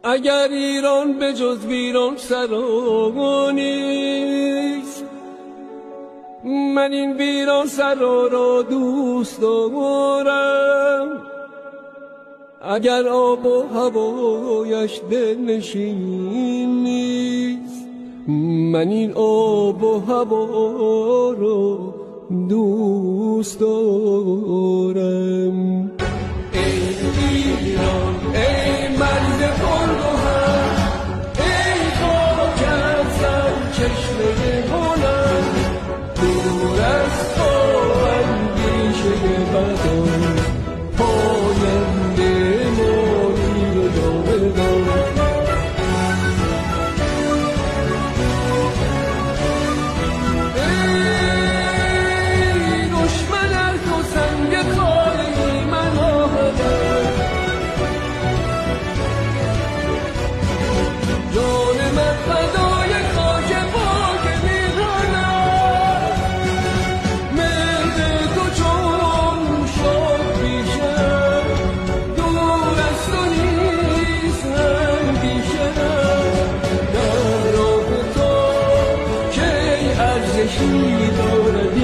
اگر ایران به جز ویران سرا نیست، من این ویران سرا را دوست دارم. اگر آب و هوایش دلنشین نیست، من این آب و هوا رو دوست دارم. ای ایران، ای مرد پرگوهر، ای خاک از سرچشمه هنر، دور از تو اندیشه بدان، پاینده مانی و جاودان. ای دشمن از تو سنگ خالی من آمده، جان من فدای خاک پاک میرانم. مهر تو چون شد بیشم، دور از تو نیست اندیشم. در راه تو کی ارزشی دارد